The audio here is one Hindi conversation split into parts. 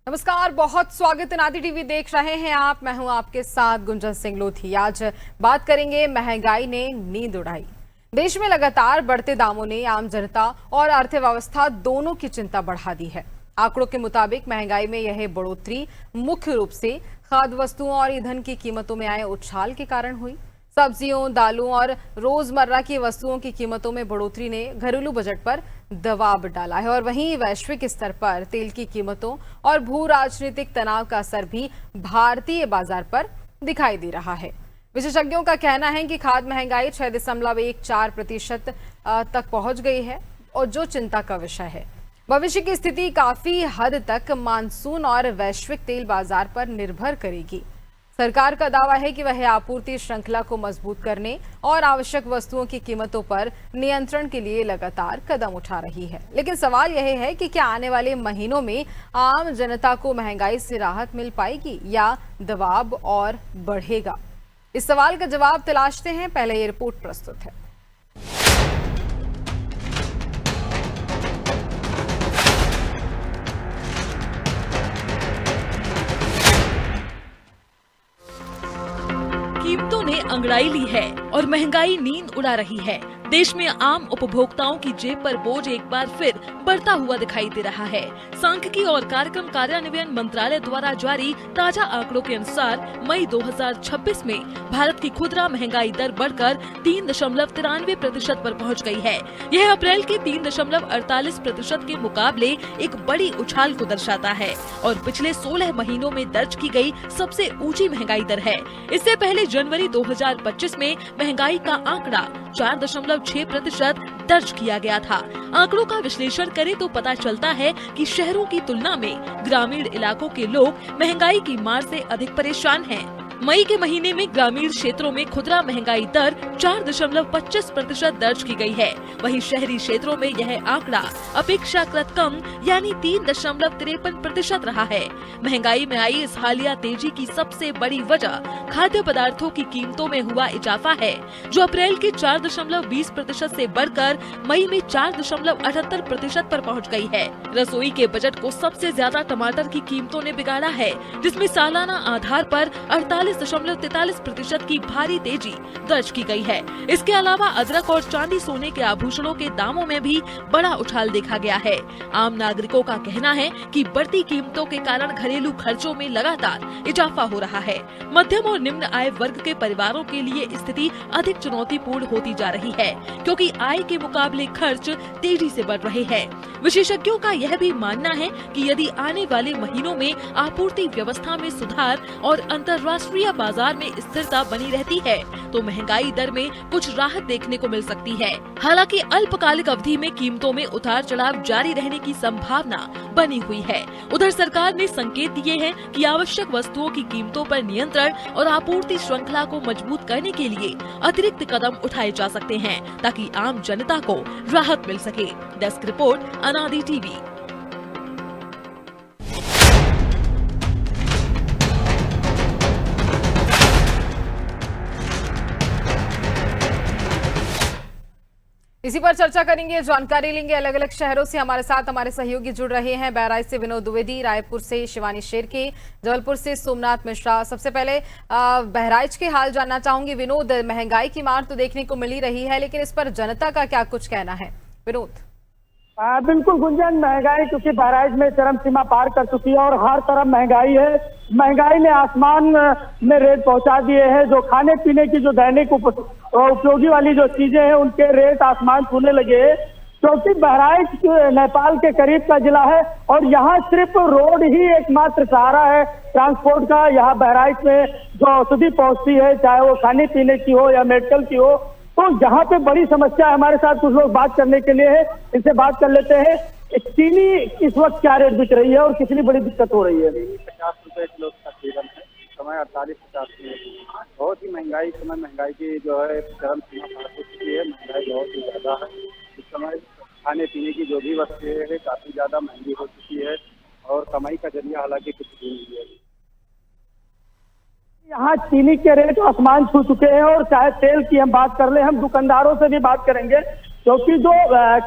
नमस्कार, बहुत स्वागत है। नादी टीवी देख रहे हैं आप। मैं हूं आपके साथ गुंजन सिंह लोधी। आज बात करेंगे महंगाई ने नींद उड़ाई। देश में लगातार बढ़ते दामों ने आम जनता और अर्थव्यवस्था दोनों की चिंता बढ़ा दी है। आंकड़ों के मुताबिक महंगाई में यह बढ़ोतरी मुख्य रूप से खाद्य वस्तुओं और ईंधन की कीमतों में आए उछाल के कारण हुई। सब्जियों, दालों और रोजमर्रा की वस्तुओं की कीमतों में बढ़ोतरी ने घरेलू बजट पर दबाव डाला है और वहीं वैश्विक स्तर पर तेल की कीमतों और भू राजनीतिक तनाव का असर भी भारतीय बाजार पर दिखाई दे रहा है। विशेषज्ञों का कहना है कि खाद्य महंगाई 6.14% तक पहुंच गई है और जो चिंता का विषय है। भविष्य की स्थिति काफी हद तक मानसून और वैश्विक तेल बाजार पर निर्भर करेगी। सरकार का दावा है कि वह आपूर्ति श्रृंखला को मजबूत करने और आवश्यक वस्तुओं की कीमतों पर नियंत्रण के लिए लगातार कदम उठा रही है। लेकिन सवाल यह है कि क्या आने वाले महीनों में आम जनता को महंगाई से राहत मिल पाएगी या दबाव और बढ़ेगा? इस सवाल का जवाब तलाशते हैं। पहले ये रिपोर्ट प्रस्तुत है। कीमतों ने अंगड़ाई ली है और महंगाई नींद उड़ा रही है। देश में आम उपभोक्ताओं की जेब पर बोझ एक बार फिर बढ़ता हुआ दिखाई दे रहा है। सांख्यिकी और कार्यक्रम कार्यान्वयन मंत्रालय द्वारा जारी ताजा आंकड़ों के अनुसार मई 2026 में भारत की खुदरा महंगाई दर बढ़कर 3.93% पर पहुंच गई है। यह अप्रैल के 3.48% के मुकाबले एक बड़ी उछाल को दर्शाता है और पिछले 16 महीनों में दर्ज की गई सबसे ऊंची महंगाई दर है। इससे पहले जनवरी 2025 में महंगाई का आंकड़ा 4.6% दर्ज किया गया था। आंकड़ों का विश्लेषण करें तो पता चलता है कि शहरों की तुलना में ग्रामीण इलाकों के लोग महंगाई की मार से अधिक परेशान हैं। मई के महीने में ग्रामीण क्षेत्रों में खुदरा महंगाई दर 4.25% दर्ज की गई है। वहीं शहरी क्षेत्रों में यह आंकड़ा अपेक्षाकृत कम यानी 3.53% रहा है। महंगाई में आई इस हालिया तेजी की सबसे बड़ी वजह खाद्य पदार्थों की कीमतों में हुआ इजाफा है, जो अप्रैल के 4.20% से बढ़कर मई में 4.78% पर पहुंच गई है। रसोई के बजट को सबसे ज्यादा टमाटर की कीमतों ने बिगाड़ा है, जिसमें सालाना आधार पर 48.43% की भारी तेजी दर्ज की गई है। इसके अलावा अदरक और चांदी सोने के आभूषणों के दामों में भी बड़ा उछाल देखा गया है। आम नागरिकों का कहना है कि बढ़ती कीमतों के कारण घरेलू खर्चों में लगातार इजाफा हो रहा है। मध्यम और निम्न आय वर्ग के परिवारों के लिए स्थिति अधिक चुनौतीपूर्ण होती जा रही है, क्योंकि आय के मुकाबले खर्च तेजी से बढ़ रहे हैं। विशेषज्ञों का यह भी मानना है कि यदि आने वाले महीनों में आपूर्ति व्यवस्था में सुधार और अंतर्राष्ट्रीय बाजार में स्थिरता बनी रहती है तो महंगाई दर में कुछ राहत देखने को मिल सकती है। हालांकि अल्पकालिक अवधि में कीमतों में उतार चढ़ाव जारी रहने की संभावना बनी हुई है। उधर सरकार ने संकेत दिए हैं कि आवश्यक वस्तुओं की कीमतों पर नियंत्रण और आपूर्ति श्रृंखला को मजबूत करने के लिए अतिरिक्त कदम उठाए जा सकते हैं, ताकि आम जनता को राहत मिल सके। डेस्क रिपोर्ट, अनादि टीवी। इसी पर चर्चा करेंगे, जानकारी लेंगे। अलग अलग शहरों से हमारे साथ हमारे सहयोगी जुड़ रहे हैं। बहराइच से विनोद द्विवेदी, रायपुर से शिवानी शेरके, जबलपुर से सोमनाथ मिश्रा। सबसे पहले बहराइच के हाल जानना चाहूंगी। विनोद, महंगाई की मार तो देखने को मिल ही रही है, लेकिन इस पर जनता का क्या कुछ कहना है? विनोद। बिल्कुल गुंजन, महंगाई क्योंकि बहराइच में चरम सीमा पार कर चुकी है और हर तरफ महंगाई है। महंगाई ने आसमान में रेट पहुंचा दिए हैं। जो खाने पीने की जो दैनिक उपयोगी वाली जो चीजें हैं उनके रेट आसमान छूने लगे हैं, क्योंकि बहराइच नेपाल के करीब का जिला है और यहाँ सिर्फ रोड ही एकमात्र सहारा है ट्रांसपोर्ट का। यहाँ बहराइच में जो औषधि पहुंचती है, चाहे वो खाने पीने की हो या मेडिकल की हो, तो यहाँ पे बड़ी समस्या है। हमारे साथ कुछ लोग बात करने के लिए है, इनसे बात कर लेते हैं। चीनी इस वक्त क्या रेट बिक रही है और कितनी बड़ी दिक्कत हो रही है? 50 रुपए किलो का सेवन है, समय 48-50 में। बहुत ही महंगाई, इस समय महंगाई की जो है चरम सीमा पार हो चुकी है। महंगाई बहुत ही ज्यादा है। इस समय खाने पीने की जो भी वस्तुएं है काफी ज्यादा महंगी हो चुकी है और कमाई का जरिया हालांकि कुछ भी नहीं है। यहाँ चीनी के रेट आसमान छू चुके हैं और चाहे तेल की हम बात कर ले, हम दुकानदारों से भी बात करेंगे। क्योंकि जो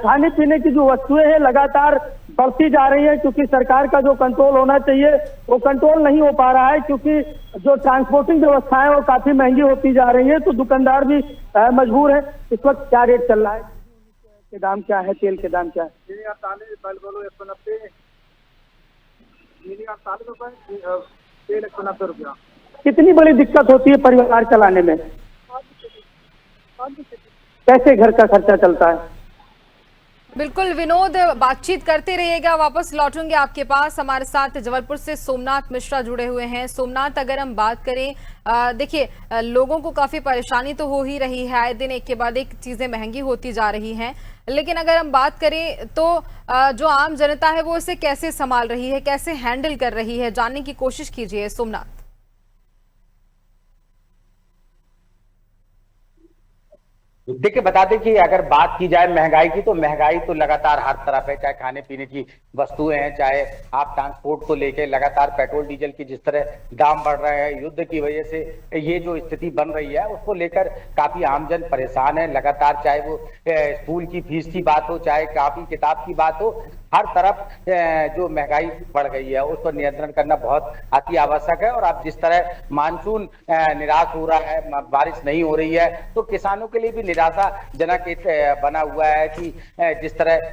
खाने पीने की जो वस्तुएं हैं लगातार बढ़ती जा रही है, क्योंकि सरकार का जो कंट्रोल होना चाहिए वो कंट्रोल नहीं हो पा रहा है, क्योंकि जो ट्रांसपोर्टिंग व्यवस्थाएं वो काफी महंगी होती जा रही है, तो दुकानदार भी मजबूर है। इस वक्त क्या रेट चल रहा है, के दाम क्या है, तेल के दाम क्या है? 190, चीनी 48 रुपए, तेल 190 रुपया। कितनी बड़ी दिक्कत होती है परिवार चलाने में? कैसे घर का खर्चा चलता है? बिल्कुल विनोद, बातचीत करते रहिएगा, वापस लौटूंगे आपके पास। हमारे साथ जबलपुर से सोमनाथ मिश्रा जुड़े हुए हैं। सोमनाथ, अगर हम बात करें, देखिए लोगों को काफी परेशानी तो हो ही रही है, आए दिन एक के बाद एक चीजें महंगी होती जा रही हैं, लेकिन अगर हम बात करें तो जो आम जनता है वो इसे कैसे संभाल रही है, कैसे हैंडल कर रही है, जानने की कोशिश कीजिए सोमनाथ। देखिए, बता दें कि अगर बात की जाए महंगाई की, तो महंगाई तो लगातार हर तरफ है, चाहे खाने पीने की वस्तुएं हैं, चाहे आप ट्रांसपोर्ट को लेके लगातार पेट्रोल डीजल की जिस तरह दाम बढ़ रहे हैं, युद्ध की वजह से ये जो स्थिति बन रही है उसको लेकर काफी आमजन परेशान है लगातार। चाहे वो स्कूल की फीस की बात हो, चाहे कापी किताब की बात हो, हर तरफ जो महंगाई बढ़ गई है उस पर नियंत्रण करना बहुत अति आवश्यक है। और अब जिस तरह मानसून निराश हो रहा है, बारिश नहीं हो रही है, तो किसानों के लिए भी निराशाजनक बना हुआ है कि जिस तरह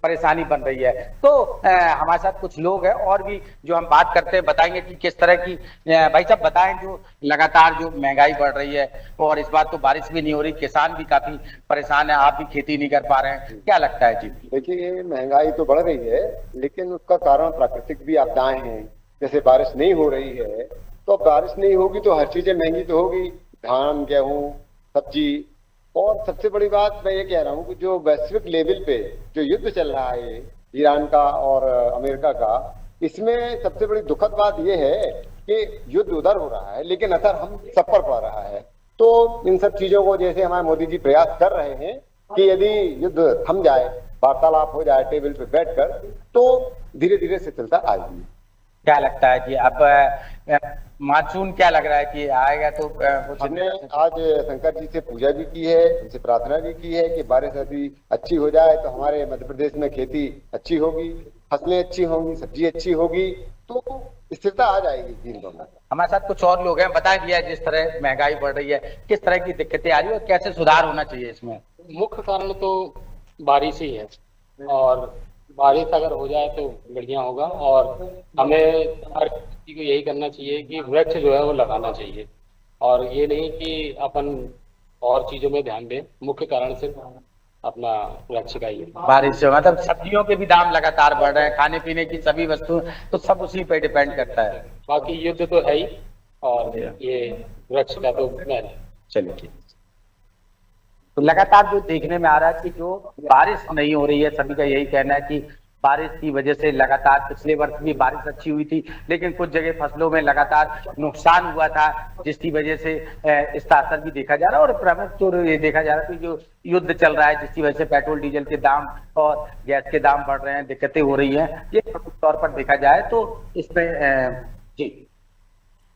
परेशानी बन रही है। तो हमारे साथ कुछ लोग हैं और भी जो हम बात करते हैं, बताएंगे कि किस तरह की। भाई साहब बताएं, जो लगातार जो महंगाई बढ़ रही है और इस बार तो बारिश भी नहीं हो रही, किसान भी काफी परेशान है, आप भी खेती नहीं कर पा रहे हैं, क्या लगता है जी? देखिए, महंगाई तो बढ़ रही है, लेकिन उसका कारण प्राकृतिक भी आपदाएं हैं। जैसे बारिश नहीं हो रही है, तो बारिश नहीं होगी तो हर चीजें महंगी तो होगी, धान, गेहूं, सब्जी। और सबसे बड़ी बात मैं ये कह रहा हूँ कि जो वैश्विक लेवल पे जो युद्ध चल रहा है ईरान का और अमेरिका का, इसमें सबसे बड़ी दुखद बात यह है कि युद्ध उधर हो रहा है लेकिन असर हम सब पर पड़ रहा है। तो इन सब चीजों को जैसे हमारे मोदी जी प्रयास कर रहे हैं कि यदि युद्ध थम जाए, वार्तालाप हो जाए टेबल पे बैठकर, तो धीरे धीरे शिथिलता आएगी। क्या लगता है जी? अब मानसून क्या लग रहा है कि आएगा? तो हमने आज शंकर जी से पूजा भी की है, उनसे प्रार्थना भी की है कि बारिश यदि अच्छी हो जाए तो हमारे मध्य प्रदेश में खेती अच्छी होगी, फसलें अच्छी होंगी, सब्जी अच्छी होगी, तो स्थिरता आ जाएगी तीन दोनों में। हमारे साथ कुछ और लोग हैं, बता दिया जिस तरह महंगाई बढ़ रही है, किस तरह की दिक्कतें आ रही है और कैसे सुधार होना चाहिए इसमें? मुख्य कारण तो बारिश ही है, और बारिश अगर हो जाए तो बढ़िया होगा। और हमें हर किसी को यही करना चाहिए कि वृक्ष जो है वो लगाना चाहिए, और ये नहीं कि अपन और चीजों में ध्यान दें। मुख्य कारण सिर्फ अपना वृक्ष का ही है। बारिश से मतलब सब्जियों के भी दाम लगातार बढ़ रहे हैं, खाने पीने की सभी वस्तु, तो सब उसी पे डिपेंड करता है। बाकी युद्ध तो है ही, और ये वृक्ष का तो मेन है। चलिए ठीक। तो लगातार जो देखने में आ रहा है कि जो बारिश नहीं हो रही है, सभी का यही कहना है कि बारिश की वजह से लगातार पिछले वर्ष भी बारिश अच्छी हुई थी, लेकिन कुछ जगह फसलों में लगातार नुकसान हुआ था, जिसकी वजह से इसका असर भी देखा जा रहा है। और प्रमुख तो ये देखा जा रहा है कि जो युद्ध चल रहा है, जिसकी वजह से पेट्रोल डीजल के दाम और गैस के दाम बढ़ रहे हैं, दिक्कतें हो रही हैं, ये प्रमुख तौर पर देखा जाए तो इसमें जी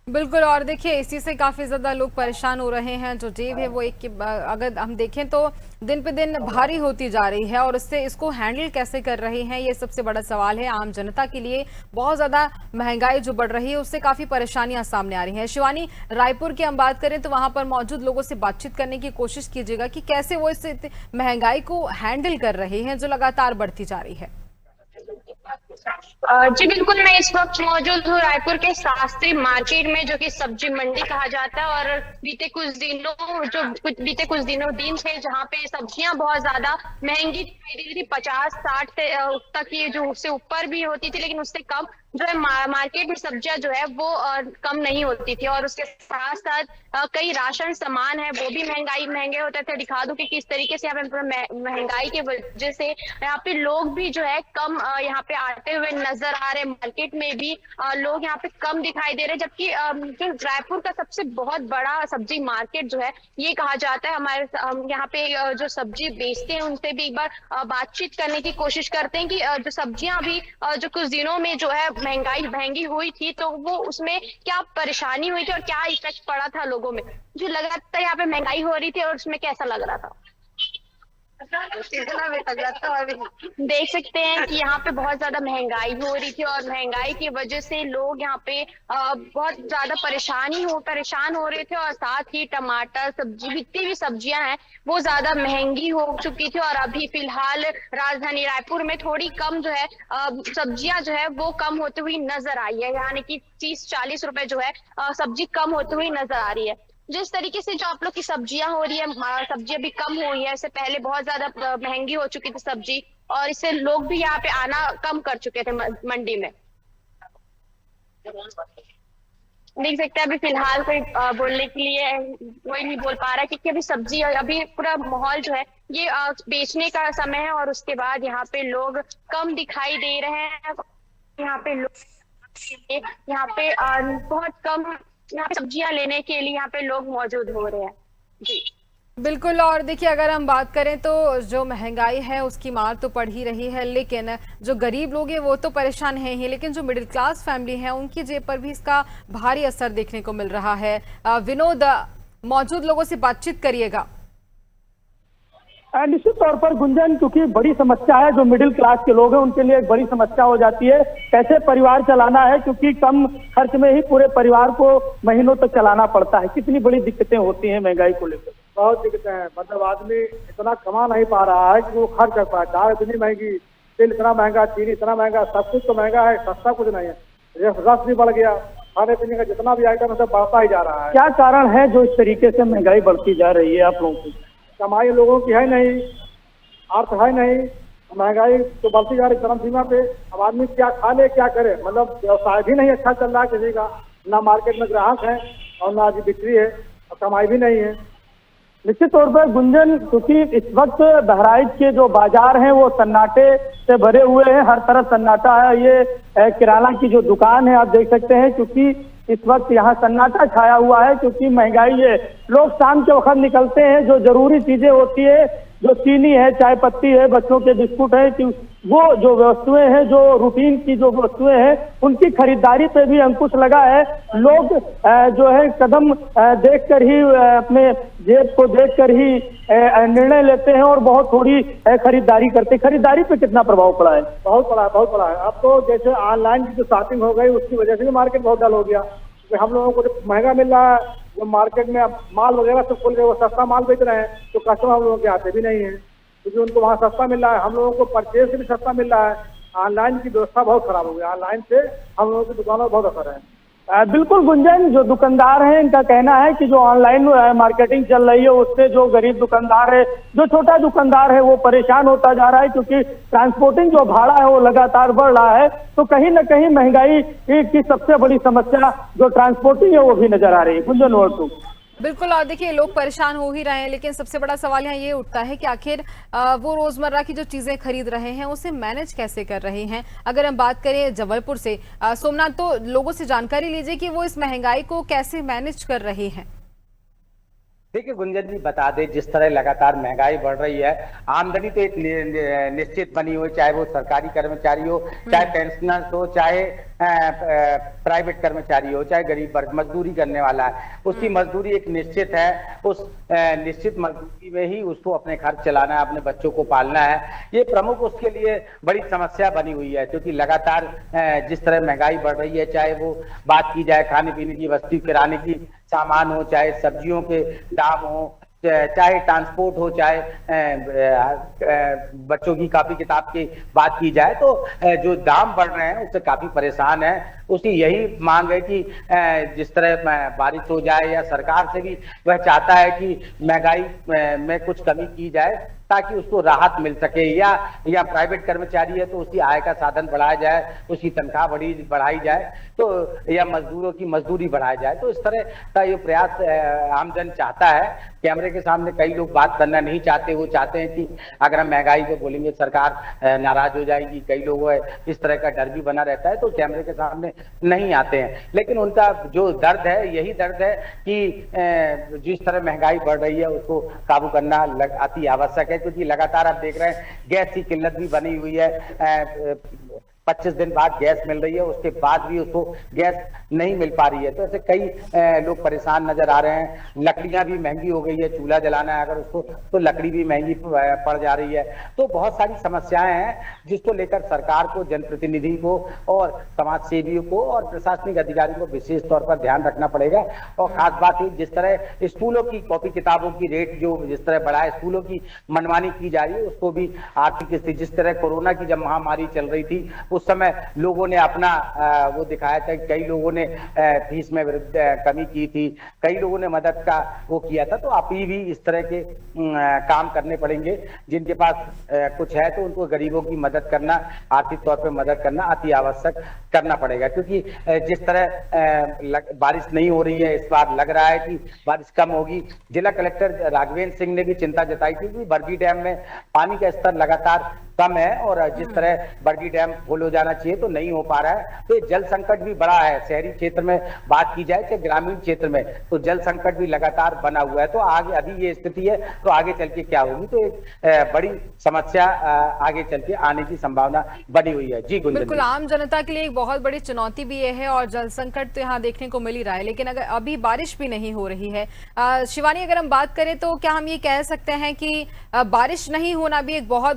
बिल्कुल। और देखिए इसी से काफी ज्यादा लोग परेशान हो रहे हैं। जो जेब है वो अगर हम देखें तो दिन पे दिन भारी होती जा रही है, और इससे इसको हैंडल कैसे कर रहे हैं, ये सबसे बड़ा सवाल है। आम जनता के लिए बहुत ज्यादा महंगाई जो बढ़ रही है उससे काफी परेशानियां सामने आ रही हैं। शिवानी, रायपुर की हम बात करें तो वहां पर मौजूद लोगों से बातचीत करने की कोशिश कीजिएगा कि कैसे वो इस महंगाई को हैंडल कर रहे हैं जो लगातार बढ़ती जा रही है। जी बिल्कुल, मैं इस वक्त मौजूद हूँ रायपुर के शास्त्री मार्केट में, जो कि सब्जी मंडी कहा जाता है। और बीते कुछ दिन थे जहाँ पे सब्जियां बहुत ज्यादा महंगी दिखाई दे रही थी, 50-60 तक की, जो उससे ऊपर भी होती थी, लेकिन उससे कम जो है मार्केट में सब्जियां जो है वो कम नहीं होती थी। और उसके साथ साथ कई राशन सामान है वो भी महंगे होते थे। दिखा दूं कि किस तरीके से यहाँ पे महंगाई की वजह से यहाँ पे लोग भी जो है कम यहाँ पे आते हुए नजर आ रहे। मार्केट में भी लोग यहाँ पे कम दिखाई दे रहे, जबकि जो रायपुर का सबसे बहुत बड़ा सब्जी मार्केट जो है ये कहा जाता है। हमारे यहाँ पे जो सब्जी बेचते हैं उनसे भी एक बार बातचीत करने की कोशिश करते हैं कि जो सब्जियां अभी जो कुछ दिनों में जो है महंगी हुई थी, तो वो उसमें क्या परेशानी हुई थी और क्या इफेक्ट पड़ा था लोगों में, जो लगातार यहाँ पे महंगाई हो रही थी, और उसमें कैसा लग रहा था। देख सकते हैं कि यहाँ पे बहुत ज्यादा महंगाई हो रही थी और महंगाई की वजह से लोग यहाँ पे बहुत ज्यादा परेशान हो रहे थे और साथ ही टमाटर सब्जी जितनी भी सब्जियां हैं वो ज्यादा महंगी हो चुकी थी। और अभी फिलहाल राजधानी रायपुर में थोड़ी कम जो है सब्जियां जो है वो कम होती हुई नजर आई है, यानी कि 30-40 रुपए जो है सब्जी कम होती हुई नजर आ रही है। जिस तरीके से जो आप लोग की सब्जियां हो रही है, सब्जियां भी कम हुई है, इससे पहले बहुत ज्यादा महंगी हो चुकी थी सब्जी और इससे लोग भी यहाँ पे आना कम कर चुके थे मंडी में। देख सकते हैं अभी फिलहाल कोई बोलने के लिए कोई नहीं बोल पा रहा है, क्योंकि अभी सब्जी अभी पूरा माहौल जो है ये बेचने का समय है और उसके बाद यहाँ पे लोग कम दिखाई दे रहे हैं। यहाँ पे लोग यहाँ पे बहुत कम यहाँ पे सब्जियां लेने के लिए यहाँ पे लोग मौजूद हो रहे हैं। जी बिल्कुल। और देखिए, अगर हम बात करें तो जो महंगाई है उसकी मार तो पड़ ही रही है, लेकिन जो गरीब लोग हैं वो तो परेशान हैं ही, लेकिन जो मिडिल क्लास फैमिली है उनकी जेब पर भी इसका भारी असर देखने को मिल रहा है। विनोद, मौजूद लोगों से बातचीत करिएगा। निश्चित तौर पर गुंजन, क्योंकि बड़ी समस्या है, जो मिडिल क्लास के लोग हैं उनके लिए एक बड़ी समस्या हो जाती है कैसे परिवार चलाना है, क्योंकि कम खर्च में ही पूरे परिवार को महीनों तक चलाना पड़ता है। कितनी बड़ी दिक्कतें होती हैं महंगाई को लेकर। बहुत दिक्कतें हैं, मतलब आदमी इतना कमा नहीं पा रहा है कि वो खर्च कर पाए। दाल इतनी महंगी, तेल इतना महंगा, चीनी इतना महंगा, सब कुछ तो महंगा है, सस्ता कुछ नहीं है। रस भी बढ़ गया, खाने पीने का जितना भी आइटम है सब बढ़ता ही जा रहा है। क्या कारण है जो इस तरीके से महंगाई बढ़ती जा रही है आप लोगों की? कमाई लोगों की है नहीं, अर्थ है नहीं, महंगाई तो बढ़ती जा रही चरम सीमा पे। अब आदमी क्या खा ले क्या करे, मतलब व्यवसाय भी नहीं अच्छा चल रहा है किसी का, ना मार्केट में ग्राहक है और ना बिक्री है और कमाई भी नहीं है। निश्चित तौर पर गुंजन, क्योंकि इस वक्त बहराइच के जो बाजार हैं वो सन्नाटे से भरे हुए हैं, हर तरफ सन्नाटा है। ये किराना की जो दुकान है आप देख सकते हैं, क्योंकि इस वक्त यहाँ सन्नाटा छाया हुआ है, क्योंकि महंगाई है। लोग शाम के वक्त निकलते हैं, जो जरूरी चीजें होती है, जो चीनी है, चाय पत्ती है, बच्चों के बिस्कुट है, वो जो वस्तुएं हैं, जो रूटीन की जो वस्तुएं हैं, उनकी खरीदारी पे भी अंकुश लगा है। लोग जो है कदम देखकर ही, अपने जेब को देखकर ही निर्णय लेते हैं और बहुत थोड़ी खरीदारी करते हैं। खरीदारी पे कितना प्रभाव पड़ा है? बहुत पड़ा है, बहुत पड़ा है। अब तो जैसे ऑनलाइन की जो शॉपिंग हो गई उसकी वजह से भी मार्केट बहुत डल हो गया। हम लोगों को जो महंगा मिल रहा है, जो मार्केट में माल वगैरह सब खुल गए, वो सस्ता माल बेच रहे हैं, तो कस्टमर हम लोगों के आते भी नहीं है, क्योंकि उनको वहाँ सस्ता मिल रहा है, हम लोगों को परचेज से भी सस्ता मिल रहा है। ऑनलाइन की व्यवस्था बहुत खराब हो गई, ऑनलाइन से हम लोगों की दुकानों पर बहुत असर है। बिल्कुल गुंजन, जो दुकानदार हैं इनका कहना है कि जो ऑनलाइन मार्केटिंग चल रही है उससे जो गरीब दुकानदार है, जो छोटा दुकानदार है, वो परेशान होता जा रहा है, क्योंकि ट्रांसपोर्टिंग जो भाड़ा है वो लगातार बढ़ रहा है। तो कहीं ना कहीं महंगाई की सबसे बड़ी समस्या जो ट्रांसपोर्टिंग है वो भी नजर आ रही है। गुंजन, और तू? बिल्कुल। और देखिए, लोग परेशान हो ही रहे हैं, लेकिन सबसे बड़ा सवाल यहाँ ये उठता है कि आखिर वो रोजमर्रा की जो चीजें खरीद रहे हैं उसे मैनेज कैसे कर रहे हैं। अगर हम बात करें जबलपुर से, सोमनाथ, तो लोगों से जानकारी लीजिए कि वो इस महंगाई को कैसे मैनेज कर रहे हैं। देखिए गुंजन जी, बता दें, जिस तरह लगातार महंगाई बढ़ रही है, आमदनी तो एक निश्चित बनी हुई, चाहे वो सरकारी कर्मचारी हो, चाहे पेंशनर हो, चाहे प्राइवेट कर्मचारी हो, चाहे गरीब वर्ग मजदूरी करने वाला है, उसकी मजदूरी एक निश्चित है। उस निश्चित मजदूरी में ही उसको अपने खर्च चलाना है, अपने बच्चों को पालना है। ये प्रमुख उसके लिए बड़ी समस्या बनी हुई है, क्योंकि लगातार जिस तरह महंगाई बढ़ रही है, चाहे वो बात की जाए खाने पीने की वस्तु, किराने की सामान हो, चाहे सब्जियों के दाम हो, चाहे ट्रांसपोर्ट हो, चाहे बच्चों की कॉपी किताब की बात की जाए, तो जो दाम बढ़ रहे हैं उससे काफी परेशान है। उसकी यही मांग है कि जिस तरह बारिश हो जाए, या सरकार से भी वह चाहता है कि महंगाई में कुछ कमी की जाए, ताकि उसको राहत मिल सके, या प्राइवेट कर्मचारी है तो उसकी आय का साधन बढ़ाया जाए, उसकी तनख्वाह बढ़ाई जाए, तो या मजदूरों की मजदूरी बढ़ाई जाए। तो इस तरह का ये प्रयास आमजन चाहता है। कैमरे के सामने कई लोग बात करना नहीं चाहते, वो चाहते हैं कि अगर हम महंगाई को बोलेंगे सरकार नाराज हो जाएगी, कई लोगों इस तरह का डर भी बना रहता है, तो कैमरे के सामने नहीं आते हैं। लेकिन उनका जो दर्द है, यही दर्द है कि जिस तरह महंगाई बढ़ रही है उसको काबू करना अति आवश्यक है, क्योंकि लगातार आप देख रहे हैं गैस की किल्लत भी बनी हुई है, 25 दिन बाद गैस मिल रही है, उसके बाद भी उसको गैस नहीं मिल पा रही है। तो ऐसे कई लोग परेशान नजर आ रहे हैं। लकड़ियां भी महंगी हो गई है, चूल्हा जलाना है अगर उसको तो लकड़ी भी महंगी पड़ जा रही है। तो बहुत सारी समस्याएं हैं जिसको लेकर सरकार को, जनप्रतिनिधि को और समाज सेवियों को और प्रशासनिक अधिकारियों को विशेष तौर पर ध्यान रखना पड़ेगा। और खास बात है, जिस तरह स्कूलों की कॉपी किताबों की रेट जो जिस तरह बढ़ा है, स्कूलों की मनमानी की जा रही है, उसको भी आर्थिक स्थिति, जिस तरह कोरोना की जब महामारी चल रही थी उस समय लोगों ने अपना वो दिखाया था। कई लोगों ने फीस में कमी की थी, कई लोगों ने मदद का वो किया था। तो आप भी इस तरह के काम करने पड़ेंगे। जिनके पास कुछ है तो उनको गरीबों की मदद करना, आर्थिक तौर पे मदद करना अति आवश्यक करना पड़ेगा। क्योंकि जिस तरह बारिश नहीं हो रही है, इस बार लग रहा है कि बारिश कम होगी। जिला कलेक्टर राघवेंद्र सिंह ने भी चिंता जताई थी कि बरगी डैम में पानी का स्तर लगातार कम है और जिस तरह बरगी डैम फुल हो जाना चाहिए तो नहीं हो पा रहा है। तो जल संकट भी बड़ा है। शहरी क्षेत्र में बात की जाए चाहे ग्रामीण क्षेत्र में, तो जल संकट भी लगातार बना हुआ है। तो आगे अभी ये स्थिति है तो आगे चल के क्या होगी, तो एक बड़ी समस्या आगे चल के आने की संभावना बनी हुई है। जी गुंजन, बिल्कुल आम जनता के लिए एक बहुत बड़ी चुनौती भी ये है और जल संकट तो यहाँ देखने को मिल ही रहा है। लेकिन अगर अभी बारिश भी नहीं हो रही है, शिवानी अगर हम बात करें तो क्या हम ये कह सकते हैं कि बारिश नहीं होना भी एक बहुत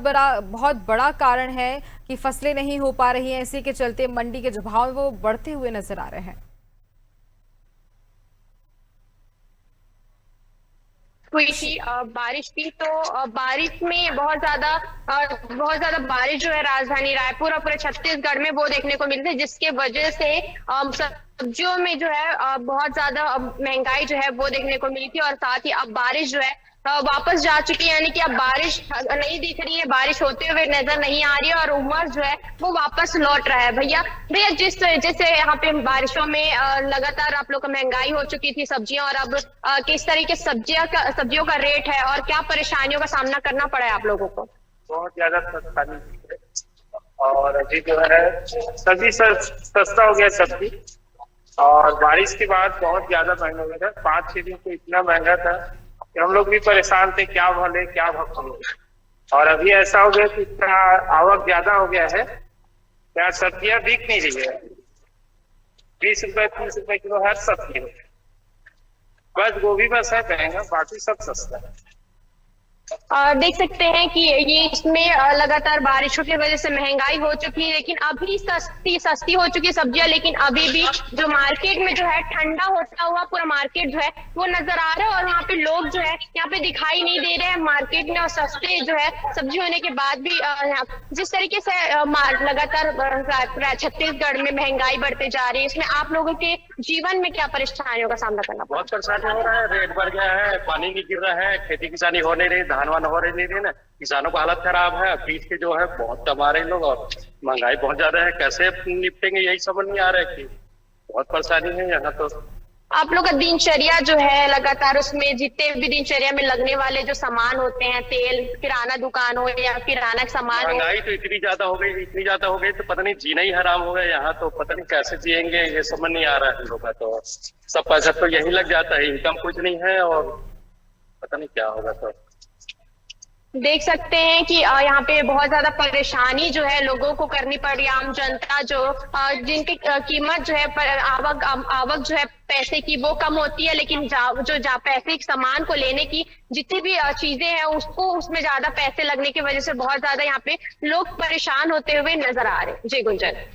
बड़ा कारण है कि फसलें नहीं हो पा रही हैं, इसी के चलते मंडी के जो भाव वो बढ़ते हुए नजर आ रहे हैं? हुई थी बारिश थी, तो बारिश में बहुत ज्यादा बारिश जो है राजधानी रायपुर और पूरे छत्तीसगढ़ में वो देखने को मिलती है, जिसके वजह से सब्जियों में जो है बहुत ज्यादा महंगाई जो है वो देखने को मिली थी। और साथ ही अब बारिश जो है वापस जा चुकी है, यानी कि अब बारिश नहीं दिख रही है, बारिश होते हुए नजर नहीं आ रही है और उमस जो है वो वापस लौट रहा है। भैया जैसे यहाँ पे बारिशों में लगातार आप लोग का महंगाई हो चुकी थी सब्जियां, और अब किस तरीके सब्जियों का रेट है और क्या परेशानियों का सामना करना पड़ा है आप लोगों को? बहुत ज्यादा परेशानी है और अभी जो है सब्जी सस्ता हो गया सब्जी, और बारिश के बाद बहुत ज्यादा महंगा हो गया था। 5-6 दिन तो इतना महंगा था कि हम लोग भी परेशान थे, क्या भले क्या भले। और अभी ऐसा हो गया कि इतना आवक ज्यादा हो गया है, क्या सब्जियां बिक नहीं रही है। 20 रुपए 30 रुपए किलो हर सब्जी है, बस गोभी बस है महंगा, बाकी सब सस्ता है। देख सकते हैं कि ये इसमें लगातार बारिशों की वजह से महंगाई हो चुकी है, लेकिन अभी सस्ती हो चुकी है सब्जियां, लेकिन अभी भी जो मार्केट में जो है ठंडा होता हुआ पूरा मार्केट जो है वो नजर आ रहा है। और वहाँ पे लोग जो है यहाँ पे दिखाई नहीं दे रहे हैं मार्केट में, और सस्ते जो है सब्जी होने के बाद भी जिस तरीके से लगातार छत्तीसगढ़ में महंगाई बढ़ते जा रही है, इसमें आप लोगों के जीवन में क्या परेशानियों का सामना करना पड़ा? बहुत परेशानी हो रहा है, रेट बढ़ गया है, पानी नहीं गिर रहा है, खेती किसानी हो नहीं रही, धान वान हो नहीं रही ना, किसानों का हालत खराब है। बीज के जो है बहुत कमा रहे लोग और महंगाई बहुत ज्यादा है, कैसे निपटेंगे यही समझ नहीं आ रहा है कि बहुत परेशानी है यहाँ। तो आप लोग का दिनचर्या जो है लगातार उसमें जितने भी दिनचर्या में लगने वाले जो सामान होते हैं, तेल, किराना दुकान हो या किराना सामान हो, महंगाई तो इतनी ज्यादा हो गई तो पता नहीं जीना ही हराम हो गया यहाँ। तो पता नहीं कैसे जिएंगे ये समझ नहीं आ रहा है हम लोग का। तो सब पैसा तो यही लग जाता है, इनकम कुछ नहीं है और पता नहीं क्या होगा। तो देख सकते हैं कि यहाँ पे बहुत ज्यादा परेशानी जो है लोगों को करनी पड़ रही है। आम जनता जो जिनकी कीमत जो है आवक जो है पैसे की वो कम होती है, लेकिन पैसे सामान को लेने की जितनी भी चीजें हैं उसको उसमें ज्यादा पैसे लगने की वजह से बहुत ज्यादा यहाँ पे लोग परेशान होते हुए नजर आ रहे हैं। जी गुंजन,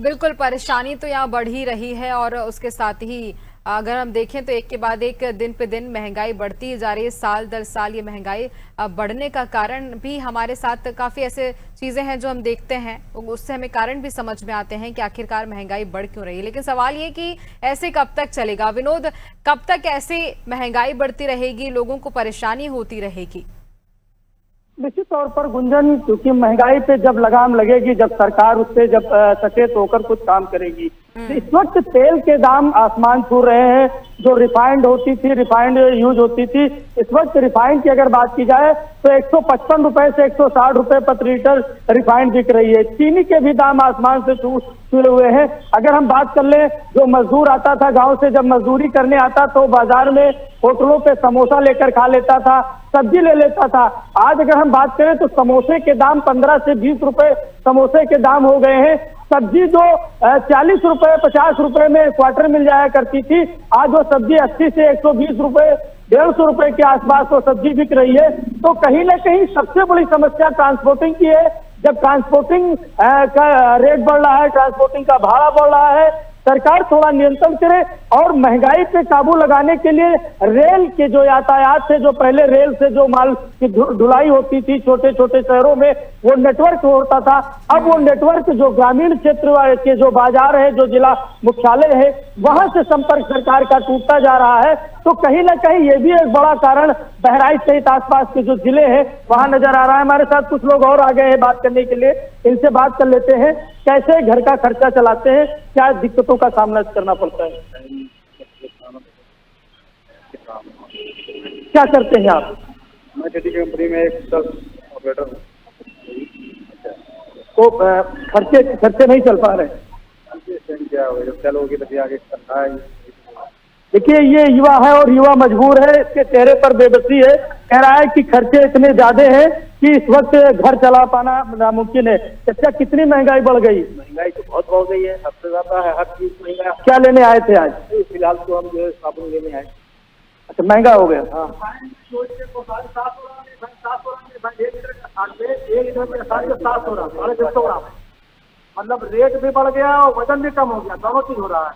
बिल्कुल परेशानी तो यहाँ बढ़ ही रही है और उसके साथ ही अगर हम देखें तो एक के बाद एक दिन पे दिन महंगाई बढ़ती जा रही है। साल दर साल ये महंगाई बढ़ने का कारण भी हमारे साथ काफ़ी ऐसे चीज़ें हैं जो हम देखते हैं, उससे हमें कारण भी समझ में आते हैं कि आखिरकार महंगाई बढ़ क्यों रही है। लेकिन सवाल ये कि ऐसे कब तक चलेगा विनोद, कब तक ऐसे महंगाई बढ़ती रहेगी, लोगों को परेशानी होती रहेगी? निश्चित तौर पर गुंजन, क्योंकि महंगाई पे जब लगाम लगेगी, जब सरकार उससे जब सचेत होकर कुछ काम करेगी। इस वक्त तेल के दाम आसमान छू रहे हैं। जो रिफाइंड होती थी, रिफाइंड यूज होती थी, इस वक्त रिफाइंड की अगर बात की जाए तो 155 रुपए से 160 रुपए प्रति लीटर रिफाइंड बिक रही है। चीनी के भी दाम आसमान से छुए हुए हैं। अगर हम बात कर ले, जो मजदूर आता था गांव से, जब मजदूरी करने आता तो बाजार में होटलों पे समोसा लेकर खा लेता था, सब्जी ले लेता था। आज अगर हम बात करें तो समोसे के दाम 15 से 20 रुपए समोसे के दाम हो गए हैं। सब्जी जो 40 रुपए 50 रुपए में क्वार्टर मिल जाया करती थी, आज वो सब्जी 80 से 120 रुपए 150 रुपए के आसपास वो सब्जी बिक रही है। तो कहीं ना कहीं सबसे बड़ी समस्या ट्रांसपोर्टिंग की है। जब ट्रांसपोर्टिंग का रेट बढ़ रहा है, ट्रांसपोर्टिंग का भाड़ा बढ़ रहा है, सरकार थोड़ा नियंत्रण करे और महंगाई पे काबू लगाने के लिए रेल के जो यातायात से, जो पहले रेल से जो माल की ढुलाई होती थी छोटे छोटे शहरों में, वो नेटवर्क होता था। अब वो नेटवर्क जो ग्रामीण क्षेत्र के जो बाजार है, जो जिला मुख्यालय है, वहां से संपर्क सरकार का टूटता जा रहा है। तो कहीं ना कहीं ये भी एक बड़ा कारण बहराइच सहित आसपास के जो जिले हैं वहां नजर आ रहा है। हमारे साथ कुछ लोग और आ गए हैं बात करने के लिए, इनसे बात कर लेते हैं। कैसे घर का खर्चा चलाते हैं, क्या दिक्कतों का सामना करना पड़ता है, क्या करते हैं आप? मैं टीटी कंपनी में एक ऑपरेटर हूँ। तो खर्चे नहीं चल पा रहे? क्या हो, जब चल होगी तभी आगे करना है। देखिए, ये युवा है और युवा मजबूर है, इसके चेहरे पर बेबसी है। कह रहा है कि खर्चे इतने ज्यादा हैं कि इस वक्त घर चला पाना नामुमकिन है। अच्छा, कितनी महंगाई बढ़ गई? महंगाई तो बहुत बढ़ गई है, सबसे ज्यादा है, हर चीज महंगा। क्या लेने आए थे आज? फिलहाल तो हम जो है साबुन लेने आए। अच्छा, महंगा हो गया। हाँ, 1 लीटर में 700 ग्राम, 650 ग्राम, मतलब रेट भी बढ़ गया और वजन भी कम हो गया, दोनों चीज हो रहा है।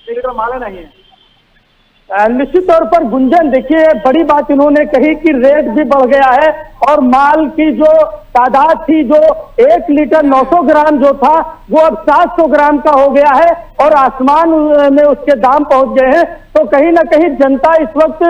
1 लीटर माले नहीं है। निश्चित तौर पर गुंजन, देखिए बड़ी बात इन्होंने कही कि रेट भी बढ़ गया है और माल की जो तादाद थी, जो 1 लीटर 900 ग्राम जो था, वो अब 700 ग्राम का हो गया है और आसमान में उसके दाम पहुंच गए हैं। तो कहीं ना कहीं जनता इस वक्त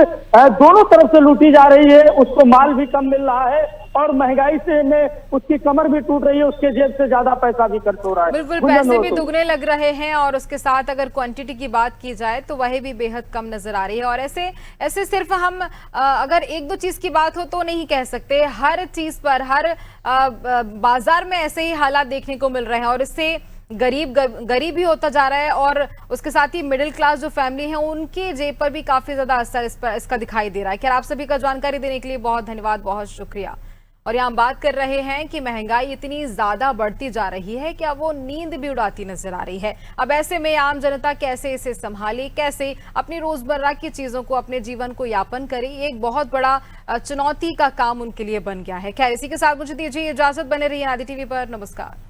दोनों तरफ से लूटी जा रही है। उसको माल भी कम मिल रहा है और महंगाई से में उसकी कमर भी टूट रही है, उसके जेब से ज्यादा पैसा भी खर्च हो रहा है। बिल्कुल, पैसे भी दुगने लग रहे हैं और उसके साथ अगर क्वांटिटी की बात की जाए तो वह भी बेहद कम नजर आ रही है। और ऐसे सिर्फ हम अगर एक दो चीज की बात हो तो नहीं कह सकते, हर चीज पर, हर बाजार में ऐसे ही हालात देखने को मिल रहे हैं और इससे गरीब भी होता जा रहा है और उसके साथ ही मिडिल क्लास जो फैमिली है उनके जेब पर भी काफी ज्यादा असर इसका दिखाई दे रहा है। खैर, आप सभी का जानकारी देने के लिए बहुत धन्यवाद, बहुत शुक्रिया। और यहाँ बात कर रहे हैं कि महंगाई इतनी ज्यादा बढ़ती जा रही है कि अब वो नींद भी उड़ाती नजर आ रही है। अब ऐसे में आम जनता कैसे इसे संभाले, कैसे अपनी रोजमर्रा की चीजों को, अपने जीवन को यापन करे, ये एक बहुत बड़ा चुनौती का काम उनके लिए बन गया है। खैर, इसी के साथ मुझे दीजिए इजाजत, बने रहिए आदि टीवी पर। नमस्कार।